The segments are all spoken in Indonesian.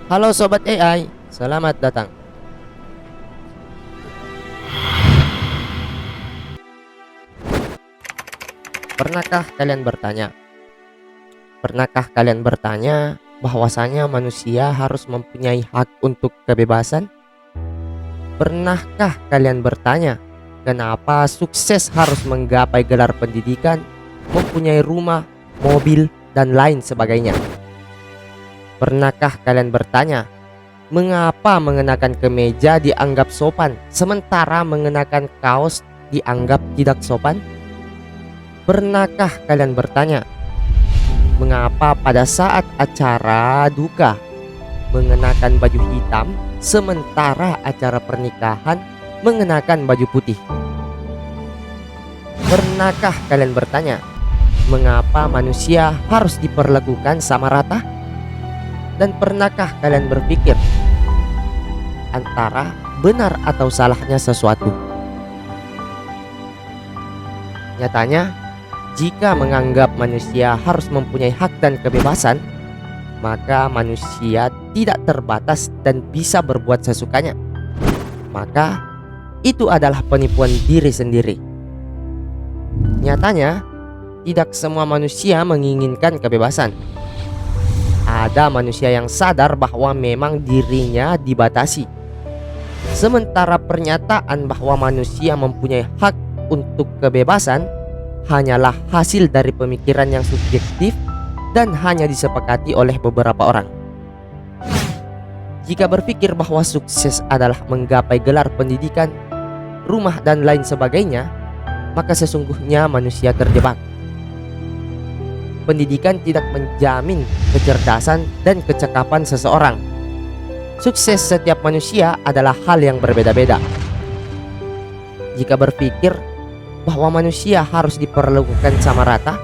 Halo Sobat AI, selamat datang. Pernahkah kalian bertanya? Pernahkah kalian bertanya bahwasanya manusia harus mempunyai hak untuk kebebasan? Pernahkah kalian bertanya kenapa sukses harus menggapai gelar pendidikan, mempunyai rumah, mobil, dan lain sebagainya? Pernahkah kalian bertanya mengapa mengenakan kemeja dianggap sopan, sementara mengenakan kaos dianggap tidak sopan? Pernahkah kalian bertanya, mengapa pada saat acara duka mengenakan baju hitam, sementara acara pernikahan mengenakan baju putih? Pernahkah kalian bertanya, mengapa manusia harus diperlakukan sama rata? Dan pernahkah kalian berpikir antara benar atau salahnya sesuatu? Nyatanya, jika menganggap manusia harus mempunyai hak dan kebebasan, maka manusia tidak terbatas dan bisa berbuat sesukanya. Maka itu adalah penipuan diri sendiri. Nyatanya, tidak semua manusia menginginkan kebebasan. Ada manusia yang sadar bahwa memang dirinya dibatasi. Sementara pernyataan bahwa manusia mempunyai hak untuk kebebasan hanyalah hasil dari pemikiran yang subjektif dan hanya disepakati oleh beberapa orang. Jika berpikir bahwa sukses adalah menggapai gelar pendidikan, rumah, dan lain sebagainya, maka sesungguhnya manusia terjebak. Pendidikan tidak menjamin kecerdasan dan kecakapan seseorang. Sukses setiap manusia adalah hal yang berbeda-beda. Jika berpikir bahwa manusia harus diperlakukan sama rata,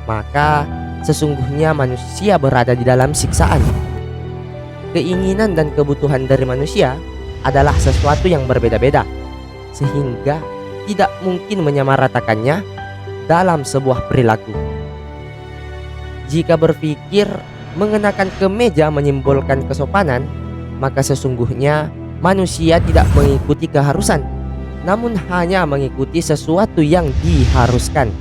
maka sesungguhnya manusia berada di dalam siksaan. Keinginan dan kebutuhan dari manusia adalah sesuatu yang berbeda-beda, sehingga tidak mungkin menyamaratakannya dalam sebuah perilaku. Jika berpikir mengenakan kemeja menyimbolkan kesopanan, maka sesungguhnya manusia tidak mengikuti keharusan, namun hanya mengikuti sesuatu yang diharuskan.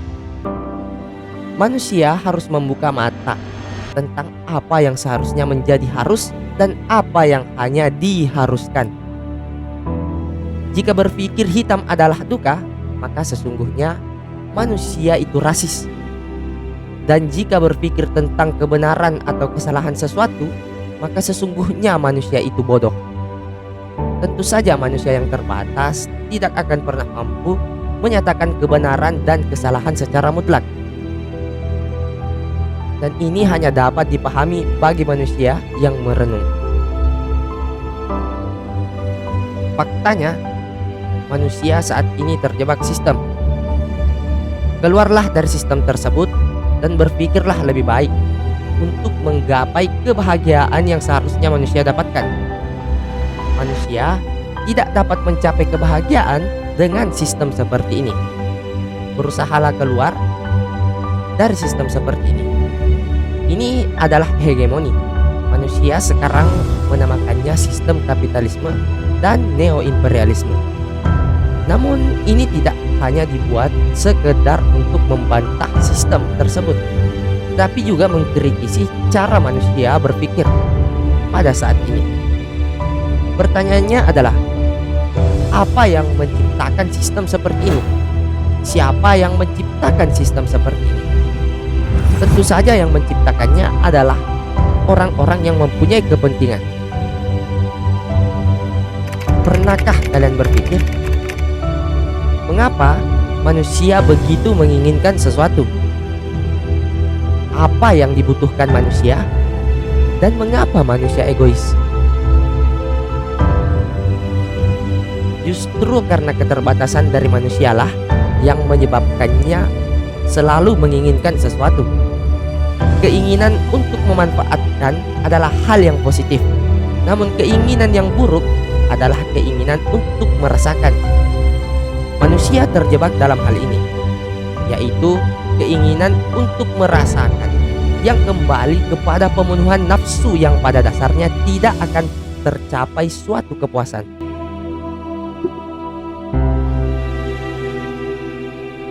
Manusia harus membuka mata tentang apa yang seharusnya menjadi harus dan apa yang hanya diharuskan. Jika berpikir hitam adalah duka, maka sesungguhnya manusia itu rasis. Dan jika berpikir tentang kebenaran atau kesalahan sesuatu, maka sesungguhnya manusia itu bodoh. Tentu saja manusia yang terbatas tidak akan pernah mampu menyatakan kebenaran dan kesalahan secara mutlak. Dan ini hanya dapat dipahami bagi manusia yang merenung. Faktanya, manusia saat ini terjebak sistem. Keluarlah dari sistem tersebut dan berpikirlah lebih baik untuk menggapai kebahagiaan yang seharusnya manusia dapatkan. Manusia tidak dapat mencapai kebahagiaan dengan sistem seperti ini. Berusahalah keluar dari sistem seperti ini. Ini adalah hegemoni. Manusia sekarang menamakannya sistem kapitalisme dan neo-imperialisme. Namun ini tidak hanya dibuat sekedar untuk membantah sistem tersebut, tapi juga mengkritisi cara manusia berpikir pada saat ini. Pertanyaannya adalah, apa yang menciptakan sistem seperti ini? Siapa yang menciptakan sistem seperti ini? Tentu saja yang menciptakannya adalah orang-orang yang mempunyai kepentingan. Pernahkah kalian berpikir, mengapa manusia begitu menginginkan sesuatu? Apa yang dibutuhkan manusia? Dan mengapa manusia egois? Justru karena keterbatasan dari manusialah yang menyebabkannya selalu menginginkan sesuatu. Keinginan untuk memanfaatkan adalah hal yang positif, namun keinginan yang buruk adalah keinginan untuk merasakan. Manusia terjebak dalam hal ini, yaitu keinginan untuk merasakan yang kembali kepada pemenuhan nafsu yang pada dasarnya tidak akan tercapai suatu kepuasan.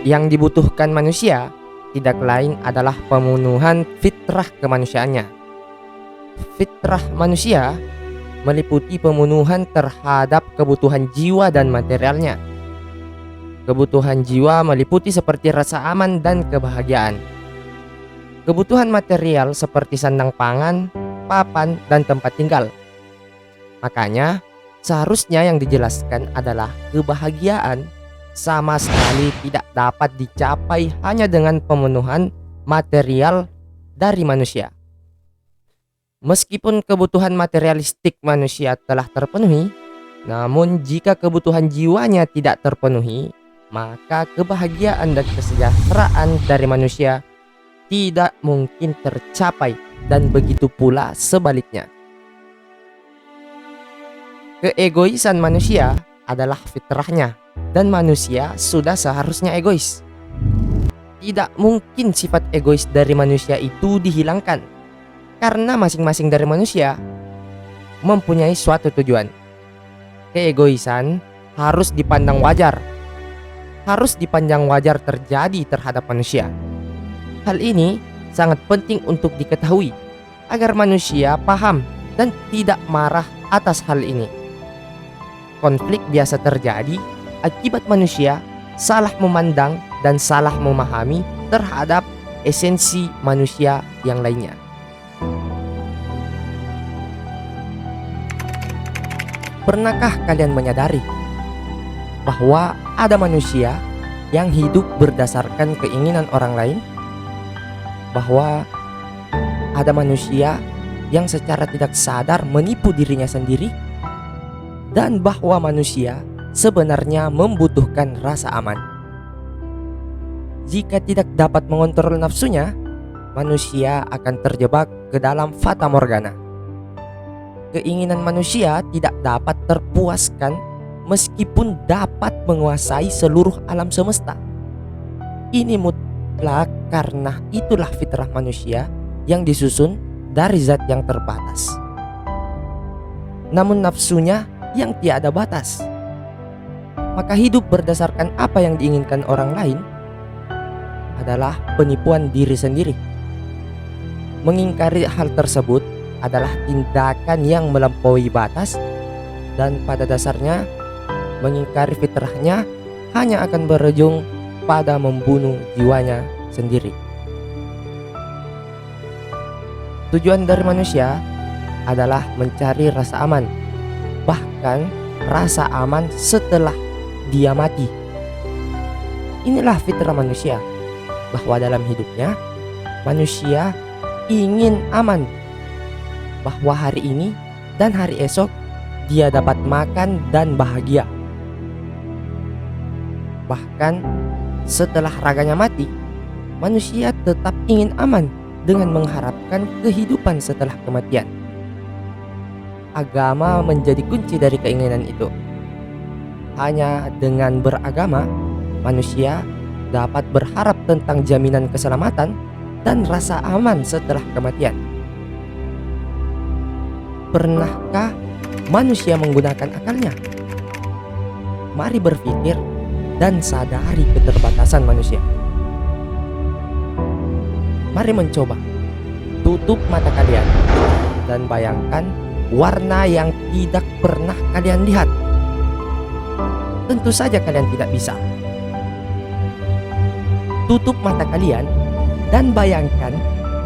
Yang dibutuhkan manusia tidak lain adalah pemenuhan fitrah kemanusiaannya. Fitrah manusia meliputi pemenuhan terhadap kebutuhan jiwa dan materialnya. Kebutuhan jiwa meliputi seperti rasa aman dan kebahagiaan. Kebutuhan material seperti sandang pangan, papan, dan tempat tinggal. Makanya, seharusnya yang dijelaskan adalah kebahagiaan sama sekali tidak dapat dicapai hanya dengan pemenuhan material dari manusia. Meskipun kebutuhan materialistik manusia telah terpenuhi, namun jika kebutuhan jiwanya tidak terpenuhi, maka kebahagiaan dan kesejahteraan dari manusia tidak mungkin tercapai, dan begitu pula sebaliknya. Keegoisan manusia adalah fitrahnya, dan manusia sudah seharusnya egois. Tidak mungkin sifat egois dari manusia itu dihilangkan, karena masing-masing dari manusia mempunyai suatu tujuan. Keegoisan harus dipandang wajar, terjadi terhadap manusia. Hal ini sangat penting untuk diketahui agar manusia paham dan tidak marah atas hal ini. Konflik biasa terjadi akibat manusia salah memandang dan salah memahami terhadap esensi manusia yang lainnya. Pernahkah kalian menyadari bahwa ada manusia yang hidup berdasarkan keinginan orang lain? Bahwa ada manusia yang secara tidak sadar menipu dirinya sendiri? Dan bahwa manusia sebenarnya membutuhkan rasa aman. Jika tidak dapat mengontrol nafsunya, manusia akan terjebak ke dalam fata morgana. Keinginan manusia tidak dapat terpuaskan meskipun dapat menguasai seluruh alam semesta. Ini mutlak karena itulah fitrah manusia yang disusun dari zat yang terbatas. Namun nafsunya yang tiada batas. Maka hidup berdasarkan apa yang diinginkan orang lain adalah penipuan diri sendiri. Mengingkari hal tersebut adalah tindakan yang melampaui batas, dan pada dasarnya mengingkari fitrahnya hanya akan berujung pada membunuh jiwanya sendiri. Tujuan dari manusia adalah mencari rasa aman, bahkan rasa aman setelah dia mati. Inilah fitrah manusia, bahwa dalam hidupnya manusia ingin aman, bahwa hari ini dan hari esok dia dapat makan dan bahagia. Bahkan setelah raganya mati, manusia tetap ingin aman dengan mengharapkan kehidupan setelah kematian. Agama menjadi kunci dari keinginan itu. Hanya dengan beragama, manusia dapat berharap tentang jaminan keselamatan dan rasa aman setelah kematian. Pernahkah manusia menggunakan akalnya? Mari berpikir dan sadari keterbatasan manusia. Mari mencoba. Tutup mata kalian dan bayangkan warna yang tidak pernah kalian lihat. Tentu saja kalian tidak bisa. Tutup mata kalian dan bayangkan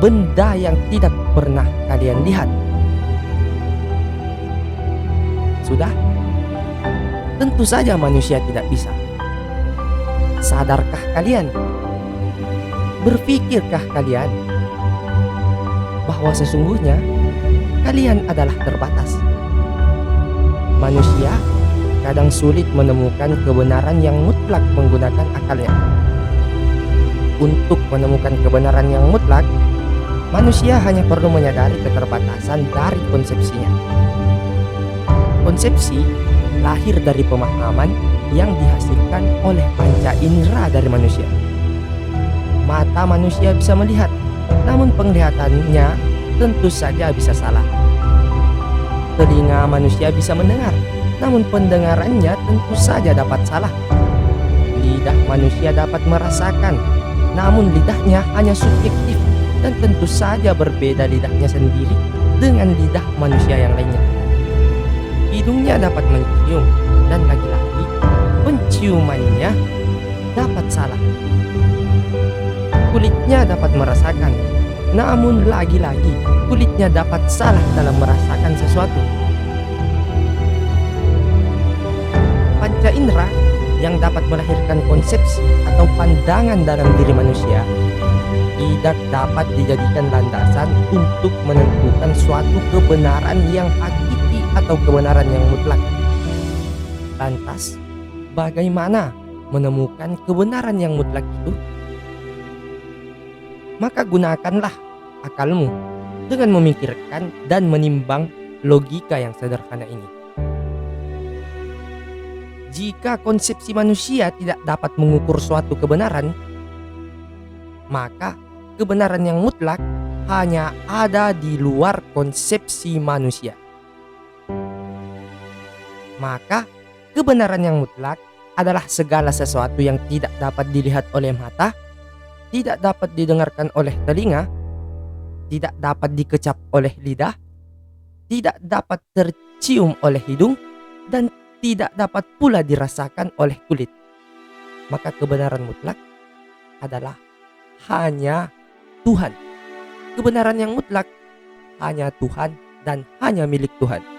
benda yang tidak pernah kalian lihat. Sudah? Tentu saja manusia tidak bisa. Sadarkah kalian? Berpikirkah kalian bahwa sesungguhnya kalian adalah terbatas? Manusia kadang sulit menemukan kebenaran yang mutlak menggunakan akalnya. Untuk menemukan kebenaran yang mutlak, manusia hanya perlu menyadari keterbatasan dari konsepsinya. Konsepsi lahir dari pemahaman yang dihasilkan oleh panca indera dari manusia. Mata manusia bisa melihat, namun penglihatannya tentu saja bisa salah. Telinga manusia bisa mendengar, namun pendengarannya tentu saja dapat salah. Lidah manusia dapat merasakan, namun lidahnya hanya subjektif dan tentu saja berbeda lidahnya sendiri dengan lidah manusia yang lainnya. Hidungnya dapat mencium, dan lagi-lagi penciumannya dapat salah. Kulitnya dapat merasakan, namun lagi-lagi kulitnya dapat salah dalam merasakan sesuatu. Panca indera yang dapat melahirkan konsepsi atau pandangan dalam diri manusia tidak dapat dijadikan landasan untuk menentukan suatu kebenaran yang hakiki atau kebenaran yang mutlak. Lantas, bagaimana menemukan kebenaran yang mutlak itu? Maka gunakanlah akalmu dengan memikirkan dan menimbang logika yang sederhana ini. Jika konsepsi manusia tidak dapat mengukur suatu kebenaran, maka kebenaran yang mutlak hanya ada di luar konsepsi manusia. Maka kebenaran yang mutlak adalah segala sesuatu yang tidak dapat dilihat oleh mata, tidak dapat didengarkan oleh telinga, tidak dapat dikecap oleh lidah, tidak dapat tercium oleh hidung, dan tidak dapat pula dirasakan oleh kulit. Maka kebenaran mutlak adalah hanya Tuhan. Kebenaran yang mutlak hanya Tuhan dan hanya milik Tuhan.